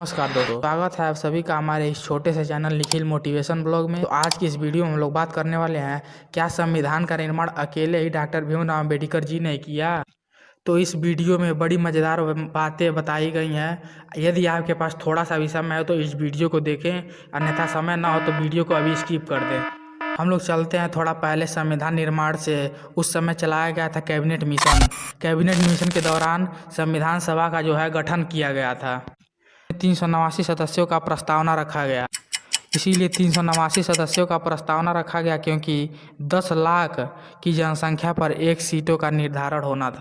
नमस्कार दोस्तों, स्वागत है आप सभी का हमारे इस छोटे से चैनल निखिल मोटिवेशन ब्लॉग में। तो आज की इस वीडियो में हम लोग बात करने वाले हैं, क्या संविधान का निर्माण अकेले ही डॉक्टर भीमराव अम्बेडकर जी ने किया। तो इस वीडियो में बड़ी मज़ेदार बातें बताई गई हैं। यदि आपके पास थोड़ा सा भी समय है तो इस वीडियो को देखें, अन्यथा समय ना हो तो वीडियो को अभी स्किप कर दें। हम लोग चलते हैं थोड़ा पहले संविधान निर्माण से। उस समय चलाया गया था कैबिनेट मिशन। कैबिनेट मिशन के दौरान संविधान सभा का जो है गठन किया गया था। 389 सदस्यों का प्रस्तावना रखा गया। इसीलिए 389 सदस्यों का प्रस्तावना रखा गया क्योंकि 10 लाख की जनसंख्या पर एक सीटों का निर्धारण होना था।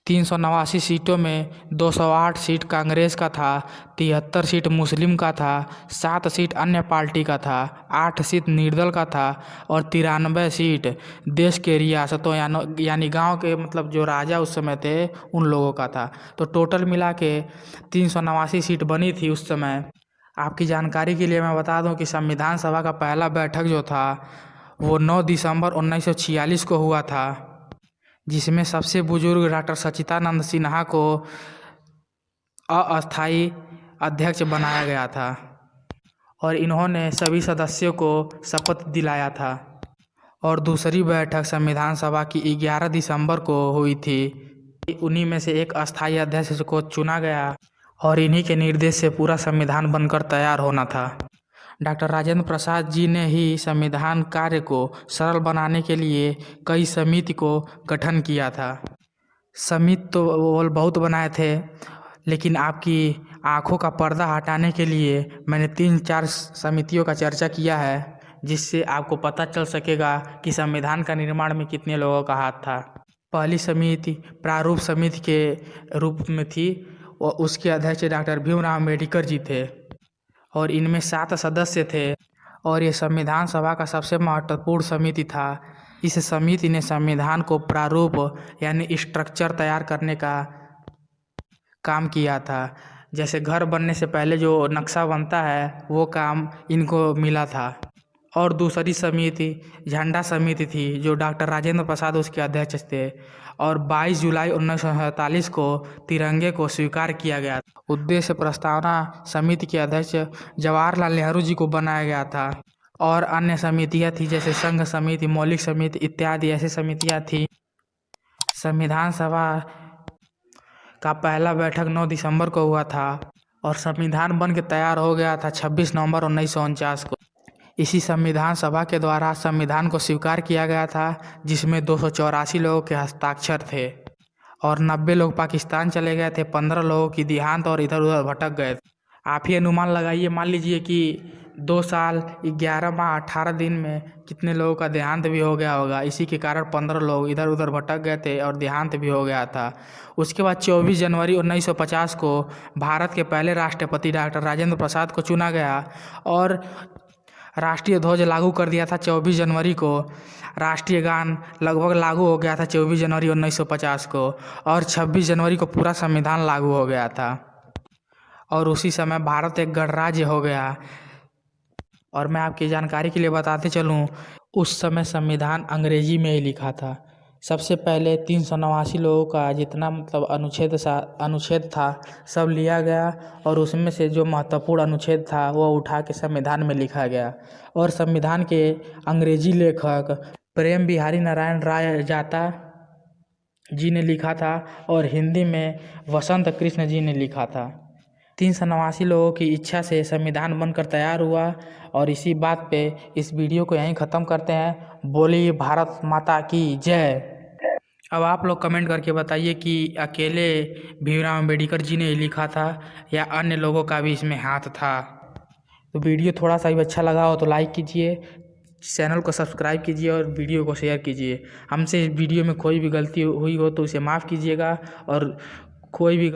389 सीटों में 208 सीट कांग्रेस का था, 73 सीट मुस्लिम का था, 7 सीट अन्य पार्टी का था, 8 सीट निर्दल का था और 93 सीट देश के रियासतों यानी गांव के मतलब जो राजा उस समय थे उन लोगों का था। तो टोटल मिला के 389 सीट बनी थी उस समय। आपकी जानकारी के लिए मैं बता दूं कि संविधान सभा का पहला बैठक जो था वो 9 दिसंबर 1946 को हुआ था, जिसमें सबसे बुजुर्ग डॉक्टर सच्चिदानंद सिन्हा को अस्थायी अध्यक्ष बनाया गया था और इन्होंने सभी सदस्यों को शपथ दिलाया था। और दूसरी बैठक संविधान सभा की 11 दिसंबर को हुई थी। उन्हीं में से एक अस्थायी अध्यक्ष को चुना गया और इन्हीं के निर्देश से पूरा संविधान बनकर तैयार होना था। डॉक्टर राजेंद्र प्रसाद जी ने ही संविधान कार्य को सरल बनाने के लिए कई समिति को गठन किया था। समिति तो वो बहुत बनाए थे, लेकिन आपकी आंखों का पर्दा हटाने के लिए मैंने 3-4 समितियों का चर्चा किया है, जिससे आपको पता चल सकेगा कि संविधान का निर्माण में कितने लोगों का हाथ था। पहली समिति प्रारूप समिति के रूप में थी और उसके अध्यक्ष डॉक्टर भीमराव अम्बेडकर जी थे और इनमें 7 सदस्य थे और ये संविधान सभा का सबसे महत्वपूर्ण समिति था। इस समिति ने संविधान को प्रारूप यानी स्ट्रक्चर तैयार करने का काम किया था। जैसे घर बनने से पहले जो नक्शा बनता है वो काम इनको मिला था। और दूसरी समिति झंडा समिति थी जो डॉक्टर राजेंद्र प्रसाद उसके अध्यक्ष थे और 22 जुलाई 1947 को तिरंगे को स्वीकार किया गया। उद्देश्य प्रस्तावना समिति के अध्यक्ष जवाहरलाल नेहरू जी को बनाया गया था और अन्य समितियां थी जैसे संघ समिति, मौलिक समिति इत्यादि ऐसी समितियां थी। संविधान सभा का पहला बैठक 9 दिसंबर को हुआ था और संविधान बन के तैयार हो गया था 26 नवंबर 1949 को। इसी संविधान सभा के द्वारा संविधान को स्वीकार किया गया था, जिसमें 284 लोगों के हस्ताक्षर थे और 90 लोग पाकिस्तान चले गए थे, 15 लोगों की देहांत और इधर उधर भटक गए। आप ही अनुमान लगाइए, मान लीजिए कि 2 साल 11 माह 18 दिन में कितने लोगों का देहांत भी हो गया होगा। इसी के कारण 15 लोग इधर उधर भटक गए थे और देहांत भी हो गया था। उसके बाद 24 जनवरी 1950 को भारत के पहले राष्ट्रपति डॉक्टर राजेंद्र प्रसाद को चुना गया और राष्ट्रीय ध्वज लागू कर दिया था 24 जनवरी को। राष्ट्रीय गान लगभग लागू हो गया था 24 जनवरी 1950 को और 26 जनवरी को पूरा संविधान लागू हो गया था और उसी समय भारत एक गणराज्य हो गया। और मैं आपकी जानकारी के लिए बताते चलूँ, उस समय संविधान अंग्रेजी में ही लिखा था। सबसे पहले 389 लोगों का जितना मतलब अनुच्छेद था सब लिया गया और उसमें से जो महत्वपूर्ण अनुच्छेद था वो उठा के संविधान में लिखा गया। और संविधान के अंग्रेजी लेखक प्रेम बिहारी नारायण राय जाता जी ने लिखा था और हिंदी में वसंत कृष्ण जी ने लिखा था। 389 लोगों की इच्छा से संविधान बनकर तैयार हुआ और इसी बात पे इस वीडियो को यहीं ख़त्म करते हैं। बोलिए भारत माता की जय। अब आप लोग कमेंट करके बताइए कि अकेले भीमराव अम्बेडकर जी ने लिखा था या अन्य लोगों का भी इसमें हाथ था। तो वीडियो थोड़ा सा भी अच्छा लगा हो तो लाइक कीजिए, चैनल को सब्सक्राइब कीजिए और वीडियो को शेयर कीजिए। हमसे इस वीडियो में कोई भी गलती हुई हो तो उसे माफ़ कीजिएगा और कोई भी